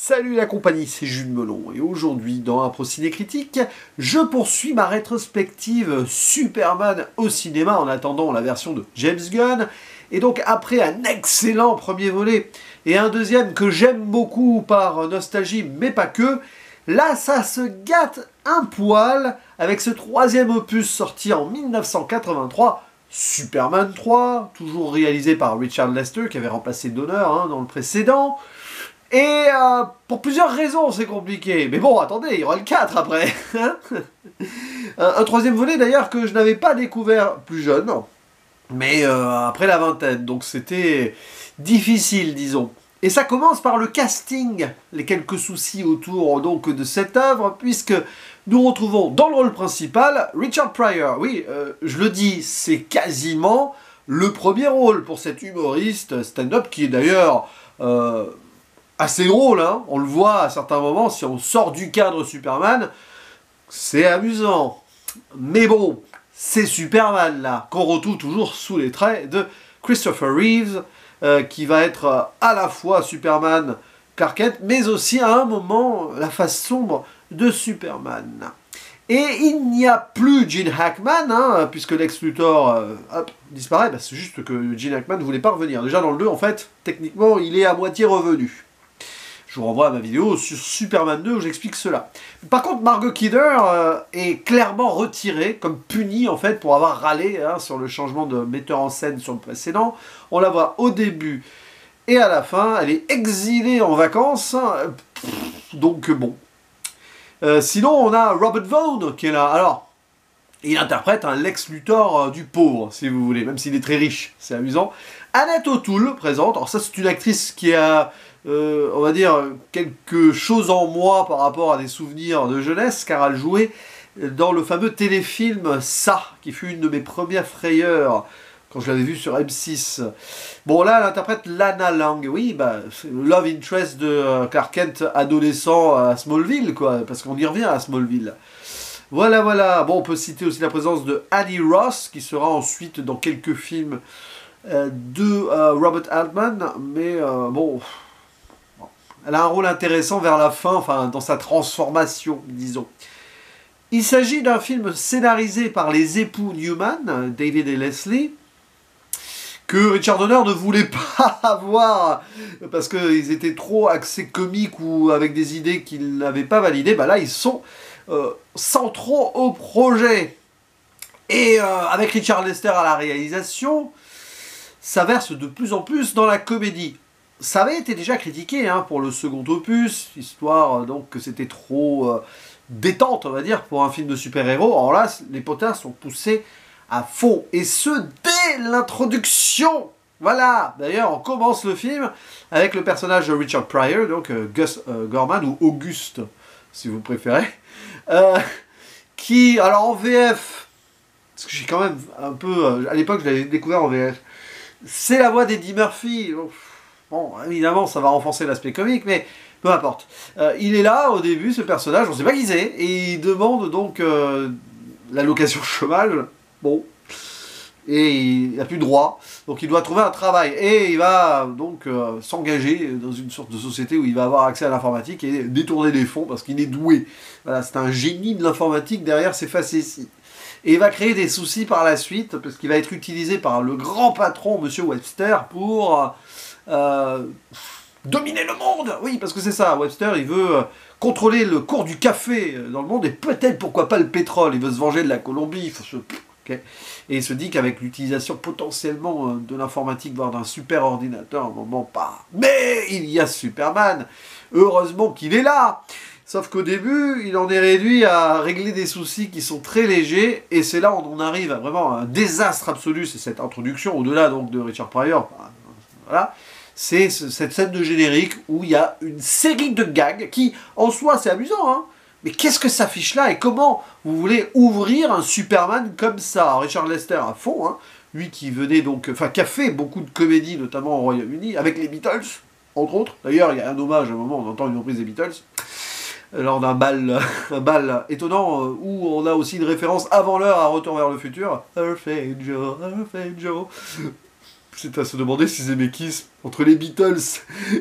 Salut la compagnie, c'est Jules Melon et aujourd'hui dans un Ciné Critique, je poursuis ma rétrospective Superman au cinéma en attendant la version de James Gunn. Et donc après un excellent premier volet et un deuxième que j'aime beaucoup par nostalgie mais pas que, là ça se gâte un poil avec ce troisième opus sorti en 1983, Superman 3, toujours réalisé par Richard Lester qui avait remplacé Donner dans le précédent. Et pour plusieurs raisons, c'est compliqué. Mais bon, attendez, il y aura le 4 après. Un troisième volet d'ailleurs que je n'avais pas découvert plus jeune, mais après la vingtaine. Donc c'était difficile, disons. Et ça commence par le casting, les quelques soucis autour donc de cette œuvre, puisque nous retrouvons dans le rôle principal Richard Pryor. Oui, je le dis, c'est quasiment le premier rôle pour cet humoriste stand-up qui est d'ailleurs... assez drôle, hein. On le voit à certains moments, si on sort du cadre Superman, c'est amusant. Mais bon, c'est Superman là, qu'on retrouve toujours sous les traits de Christopher Reeves, qui va être à la fois Superman Clark Kent, mais aussi à un moment la face sombre de Superman. Et il n'y a plus Gene Hackman, puisque Lex Luthor disparaît. Bah, c'est juste que Gene Hackman ne voulait pas revenir. Déjà dans le 2, en fait, techniquement, il est à moitié revenu. Je vous renvoie à ma vidéo sur Superman 2 où j'explique cela. Par contre, Margot Kidder est clairement retirée, comme punie en fait, pour avoir râlé sur le changement de metteur en scène sur le précédent. On la voit au début et à la fin. Elle est exilée en vacances. Donc bon. Sinon, on a Robert Vaughn qui est là. Alors, il interprète un Lex Luthor du pauvre, si vous voulez, même s'il est très riche. C'est amusant. Annette O'Toole présente. Alors ça, c'est une actrice qui a... on va dire, quelque chose en moi par rapport à des souvenirs de jeunesse, car elle jouait dans le fameux téléfilm Ça, qui fut une de mes premières frayeurs quand je l'avais vu sur M6. Bon, là, elle interprète Lana Lang. Oui, bah, c'est le love interest de Clark Kent adolescent à Smallville, quoi, parce qu'on y revient à Smallville. Voilà, voilà. Bon, on peut citer aussi la présence de Annie Ross, qui sera ensuite dans quelques films de Robert Altman, mais bon... Elle a un rôle intéressant vers la fin, enfin dans sa transformation, disons. Il s'agit d'un film scénarisé par les époux Newman, David et Leslie, que Richard Donner ne voulait pas avoir, parce qu'ils étaient trop axés comiques ou avec des idées qu'il n'avait pas validées. Bah là, ils sont centraux au projet. Et avec Richard Lester à la réalisation, ça verse de plus en plus dans la comédie. Ça avait été déjà critiqué pour le second opus, histoire donc que c'était trop détente, on va dire, pour un film de super-héros. Alors là, les potins sont poussés à fond, et ce, dès l'introduction. Voilà, d'ailleurs, on commence le film avec le personnage de Richard Pryor, donc Gus Gorman, ou Auguste, si vous préférez, qui, alors en VF, parce que j'ai quand même un peu, à l'époque, je l'avais découvert en VF, c'est la voix d'Eddie Murphy. Bon, évidemment, ça va renforcer l'aspect comique, mais peu importe. Il est là, au début, ce personnage, on ne sait pas qui c'est, et il demande donc l'allocation chômage. Bon. Et il n'a plus de droit, donc il doit trouver un travail. Et il va donc s'engager dans une sorte de société où il va avoir accès à l'informatique et détourner des fonds parce qu'il est doué. Voilà, c'est un génie de l'informatique derrière ses facéties. Et il va créer des soucis par la suite, parce qu'il va être utilisé par le grand patron, Monsieur Webster, pour... dominer le monde. Oui, parce que c'est ça, Webster, il veut contrôler le cours du café dans le monde, et peut-être, pourquoi pas, le pétrole. Il veut se venger de la Colombie, il faut se... Okay. Et il se dit qu'avec l'utilisation potentiellement de l'informatique, voire d'un super ordinateur, à un moment pas. Mais il y a Superman, heureusement qu'il est là. Sauf qu'au début, il en est réduit à régler des soucis qui sont très légers, et c'est là où on arrive à vraiment un désastre absolu. C'est cette introduction, au-delà donc de Richard Pryor, voilà. C'est cette scène de générique où il y a une série de gags qui, en soi, c'est amusant, mais qu'est-ce que ça fiche là et comment vous voulez ouvrir un Superman comme ça? Richard Lester à fond, lui qui venait donc, enfin qui a fait beaucoup de comédies, notamment au Royaume-Uni, avec les Beatles, entre autres. D'ailleurs, il y a un hommage, à un moment, on entend une reprise des Beatles, lors d'un bal, un bal étonnant, où on a aussi une référence avant l'heure à Retour vers le futur. Earth Angel, Earth Angel. C'est à se demander s'ils aimaient Kiss entre les Beatles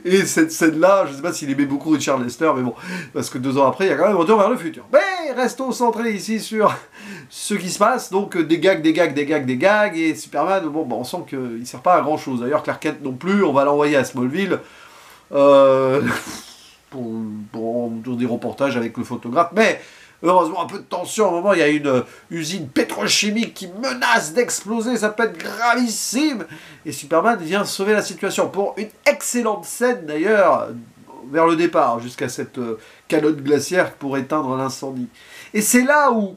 et cette scène-là. Je sais pas s'il aimait beaucoup Richard Lester, mais bon, parce que 2 ans après, il y a quand même Retour vers le futur. Mais restons centrés ici sur ce qui se passe. Donc des gags, et Superman, bon, bah, on sent qu'il sert pas à grand-chose. D'ailleurs, Clark Kent non plus, on va l'envoyer à Smallville pour des reportages avec le photographe, mais... Heureusement, un peu de tension. À un moment, il y a une usine pétrochimique qui menace d'exploser. Ça peut être gravissime. Et Superman vient sauver la situation. Pour une excellente scène, d'ailleurs, vers le départ, jusqu'à cette calotte glaciaire pour éteindre l'incendie. Et c'est là où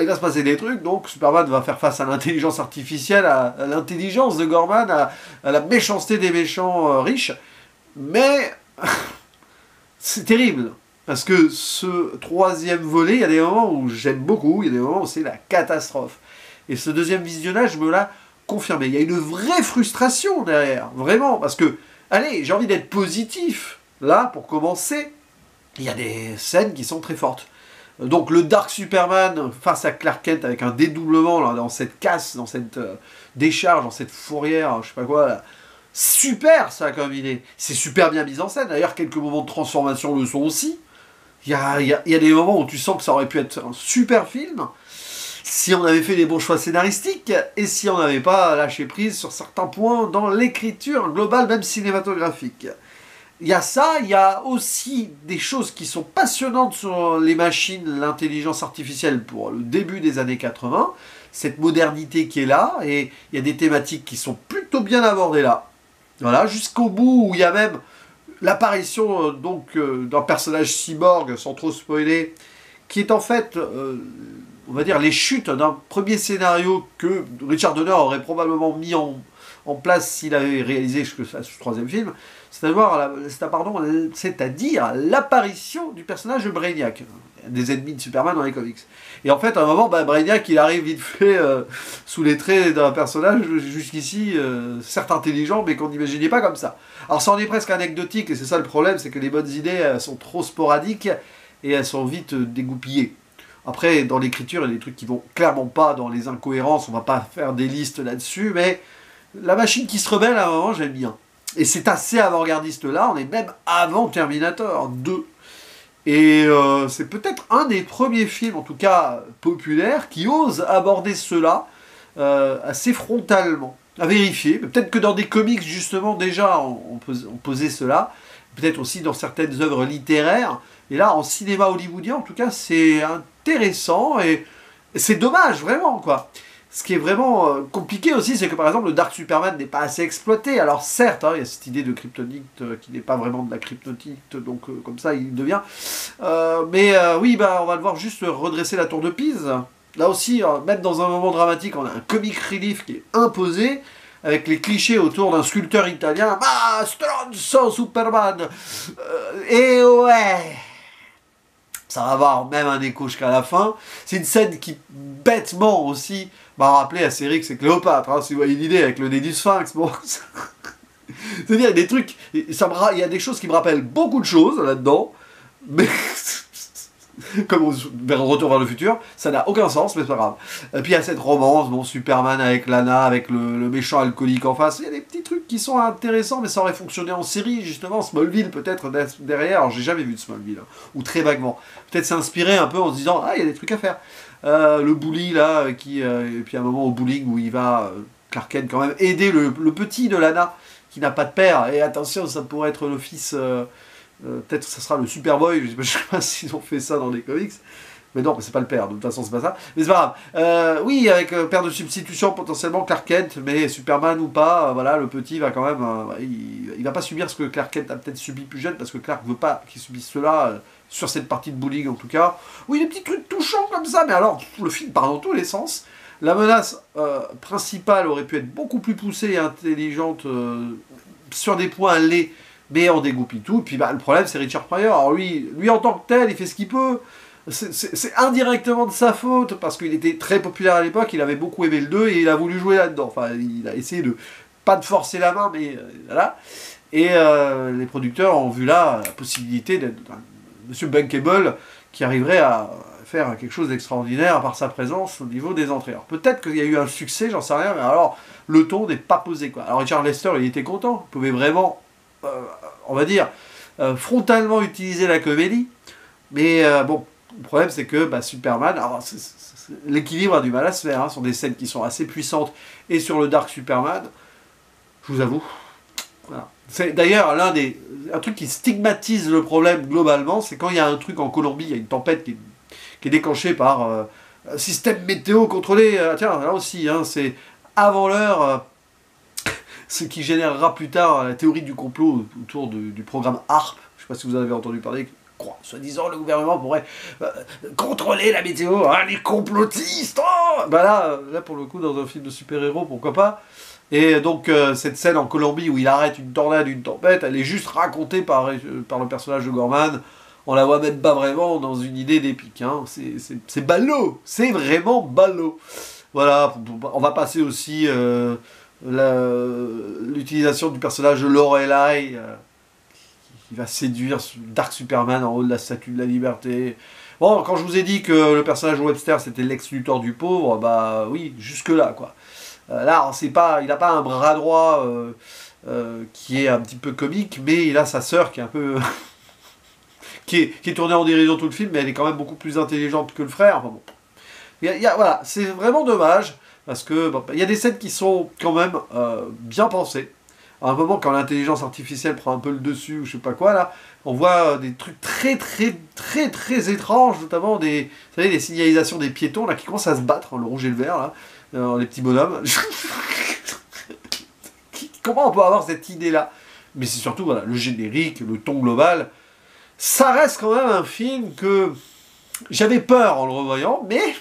il va se passer des trucs. Donc, Superman va faire face à l'intelligence artificielle, à l'intelligence de Gorman, à la méchanceté des méchants riches. Mais c'est terrible. Parce que ce 3e volet, il y a des moments où j'aime beaucoup, il y a des moments où c'est la catastrophe. Et ce 2e visionnage me l'a confirmé. Il y a une vraie frustration derrière, vraiment. Parce que, allez, j'ai envie d'être positif. Là, pour commencer, il y a des scènes qui sont très fortes. Donc le Dark Superman face à Clark Kent avec un dédoublement là, dans cette casse, dans cette décharge, dans cette fourrière, je sais pas quoi, là. Super ça comme idée. C'est super bien mis en scène. D'ailleurs, quelques moments de transformation le sont aussi. Il y a des moments où tu sens que ça aurait pu être un super film si on avait fait les bons choix scénaristiques et si on n'avait pas lâché prise sur certains points dans l'écriture globale, même cinématographique. Il y a ça, il y a aussi des choses qui sont passionnantes sur les machines, l'intelligence artificielle pour le début des années 80, cette modernité qui est là, et il y a des thématiques qui sont plutôt bien abordées là. Voilà, jusqu'au bout où il y a même l'apparition d'un personnage cyborg, sans trop spoiler, qui est en fait, on va dire, les chutes d'un premier scénario que Richard Donner aurait probablement mis en place s'il avait réalisé ce 3e film, c'est-à-dire l'apparition du personnage de Brainiac, des ennemis de Superman dans les comics. Et en fait, à un moment, Brainiac, il arrive vite fait sous les traits d'un personnage jusqu'ici, certes intelligent, mais qu'on n'imaginait pas comme ça. Alors ça en est presque anecdotique, et c'est ça le problème, c'est que les bonnes idées sont trop sporadiques, et elles sont vite dégoupillées. Après, dans l'écriture, il y a des trucs qui vont clairement pas dans les incohérences, on va pas faire des listes là-dessus, mais la machine qui se rebelle, à un moment, j'aime bien. Et c'est assez avant-gardiste là, on est même avant Terminator 2. Et c'est peut-être un des premiers films, en tout cas populaires, qui ose aborder cela assez frontalement. À vérifier, peut-être que dans des comics, justement, déjà, on posait cela. Peut-être aussi dans certaines œuvres littéraires. Et là, en cinéma hollywoodien, en tout cas, c'est intéressant et c'est dommage, vraiment, quoi. Ce qui est vraiment compliqué aussi, c'est que par exemple le Dark Superman n'est pas assez exploité. Alors certes, il y a cette idée de kryptonite qui n'est pas vraiment de la kryptonite, donc comme ça il devient. Oui, on va devoir juste redresser la tour de Pise. Là aussi, même dans un moment dramatique, on a un comic relief qui est imposé, avec les clichés autour d'un sculpteur italien. Ma stronzo Superman. Et ouais, ça va avoir même un écho jusqu'à la fin. C'est une scène qui, bêtement aussi, m'a rappelé Astérix et Cléopâtre, hein, si vous voyez l'idée, avec le nez du sphinx. Bon. C'est-à-dire, il y a des trucs, il y a des choses qui me rappellent beaucoup de choses là-dedans, mais comme vers Retour vers le futur, ça n'a aucun sens, mais c'est pas grave. Et puis il y a cette romance, bon, Superman avec Lana, avec le méchant alcoolique en face, il y a des petits trucs qui sont intéressants, mais ça aurait fonctionné en série, justement, Smallville peut-être derrière, alors j'ai jamais vu de Smallville, hein, ou très vaguement. Peut-être s'inspirer un peu en se disant, il y a des trucs à faire. Le bully là, et puis à un moment au bowling où il va, Clark Kent quand même, aider le petit de Lana, qui n'a pas de père, et attention, ça pourrait être le fils... peut-être que ça sera le Superboy, je sais pas s'ils ont fait ça dans les comics, mais non, c'est pas le père, de toute façon c'est pas ça, mais c'est pas grave. Oui, avec père de substitution potentiellement Clark Kent, mais Superman ou pas, voilà, le petit va quand même, il va pas subir ce que Clark Kent a peut-être subi plus jeune, parce que Clark veut pas qu'il subisse cela, sur cette partie de bowling en tout cas. Oui, des petits trucs touchants comme ça, mais alors, le film part dans tous les sens. La menace principale aurait pu être beaucoup plus poussée et intelligente sur des points laids, mais on dégoupille tout. Et puis le problème, c'est Richard Pryor. Alors lui en tant que tel, il fait ce qu'il peut. C'est indirectement de sa faute, parce qu'il était très populaire à l'époque, il avait beaucoup aimé le 2 et il a voulu jouer là-dedans. Enfin, il a essayé de, pas de forcer la main, mais voilà. Et les producteurs ont vu là la possibilité d'être Monsieur Bankable qui arriverait à faire quelque chose d'extraordinaire par sa présence au niveau des entrées. Alors peut-être qu'il y a eu un succès, j'en sais rien, mais alors le ton n'est pas posé, quoi. Alors Richard Lester, il était content, il pouvait vraiment, on va dire, frontalement utiliser la comédie, mais bon, le problème c'est que Superman, alors l'équilibre a du mal à se faire, hein. Ce sont des scènes qui sont assez puissantes, et sur le Dark Superman, je vous avoue, voilà. C'est d'ailleurs un truc qui stigmatise le problème globalement, c'est quand il y a un truc en Colombie, il y a une tempête qui est déclenchée par un système météo contrôlé. Tiens, là aussi, hein, c'est avant l'heure, ce qui générera plus tard la théorie du complot autour du programme HARP. Je ne sais pas si vous en avez entendu parler. Soi-disant, le gouvernement pourrait contrôler la météo. Ah, les complotistes, oh là, pour le coup, dans un film de super-héros, pourquoi pas. Et donc, cette scène en Colombie où il arrête une tornade, une tempête, elle est juste racontée par le personnage de Gorman. On la voit même pas vraiment dans une idée d'épique. Hein. C'est ballot, c'est vraiment ballot. Voilà, on va passer aussi l'utilisation du personnage de Lorelai, qui va séduire Dark Superman en haut de la Statue de la Liberté. Bon, quand je vous ai dit que le personnage de Webster c'était Lex Luthor du pauvre, bah oui, jusque-là, quoi. Là, il n'a pas un bras droit qui est un petit peu comique, mais il a sa sœur qui est un peu... qui est tournée en dérision tout le film, mais elle est quand même beaucoup plus intelligente que le frère. Enfin, bon. Voilà, c'est vraiment dommage, parce que il y a des scènes qui sont quand même bien pensées. À un moment, quand l'intelligence artificielle prend un peu le dessus, ou je sais pas quoi, là, on voit des trucs très étranges, notamment vous savez, les signalisations des piétons, là, qui commencent à se battre, hein, le rouge et le vert, là. Les petits bonhommes. Comment on peut avoir cette idée-là? Mais c'est surtout voilà, le générique, le ton global. Ça reste quand même un film que j'avais peur en le revoyant, mais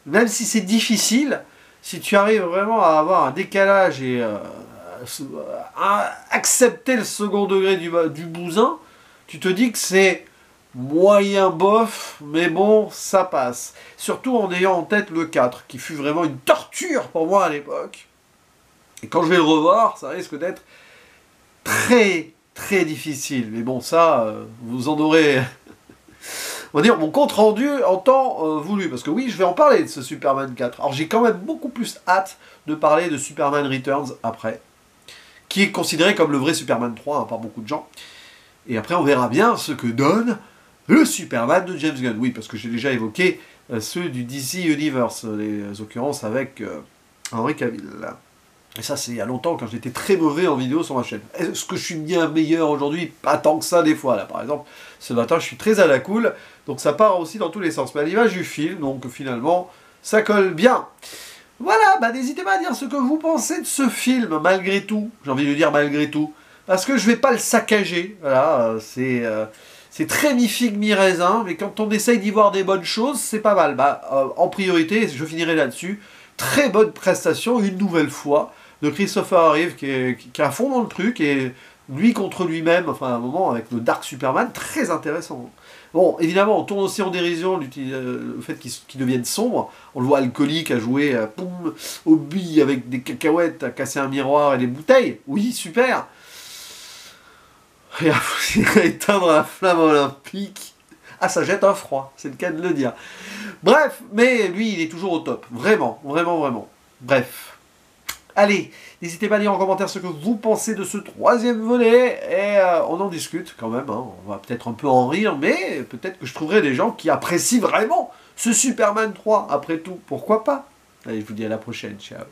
même si c'est difficile, si tu arrives vraiment à avoir un décalage et à accepter le second degré du bousin, tu te dis que c'est moyen bof, mais bon, ça passe. Surtout en ayant en tête le 4, qui fut vraiment une torture pour moi à l'époque. Et quand je vais le revoir, ça risque d'être très difficile. Mais bon, ça, vous en aurez, on va dire, mon compte rendu en temps voulu. Parce que oui, je vais en parler de ce Superman 4. Alors j'ai quand même beaucoup plus hâte de parler de Superman Returns après, qui est considéré comme le vrai Superman 3 hein, par beaucoup de gens. Et après, on verra bien ce que donne le Superman de James Gunn. Oui, parce que j'ai déjà évoqué ceux du DC Universe, les occurrences avec Henry Cavill. Et ça, c'est il y a longtemps, quand j'étais très mauvais en vidéo sur ma chaîne. Est-ce que je suis bien meilleur aujourd'hui? Pas tant que ça, des fois. Là, par exemple, ce matin, je suis très à la cool, donc ça part aussi dans tous les sens. Mais à l'image du film, donc finalement, ça colle bien. Voilà, n'hésitez pas à dire ce que vous pensez de ce film, malgré tout. J'ai envie de dire malgré tout. Parce que je vais pas le saccager. Voilà, c'est très mi-figue, mi-raisin, mais quand on essaye d'y voir des bonnes choses, c'est pas mal. En priorité, je finirai là-dessus, très bonne prestation, une nouvelle fois, de Christopher Reeve, qui est à fond dans le truc, et lui contre lui-même, enfin à un moment, avec le Dark Superman, très intéressant. Bon, évidemment, on tourne aussi en dérision le fait qu'il devienne sombre. On le voit alcoolique à jouer aux billes avec des cacahuètes, à casser un miroir et des bouteilles. Oui, super. Et à éteindre la flamme olympique. Ah, ça jette un froid, c'est le cas de le dire. Bref, mais lui, il est toujours au top. Vraiment. Bref. Allez, n'hésitez pas à dire en commentaire ce que vous pensez de ce troisième volet, et on en discute quand même, hein. On va peut-être un peu en rire, mais peut-être que je trouverai des gens qui apprécient vraiment ce Superman 3, après tout, pourquoi pas. Allez, je vous dis à la prochaine, ciao.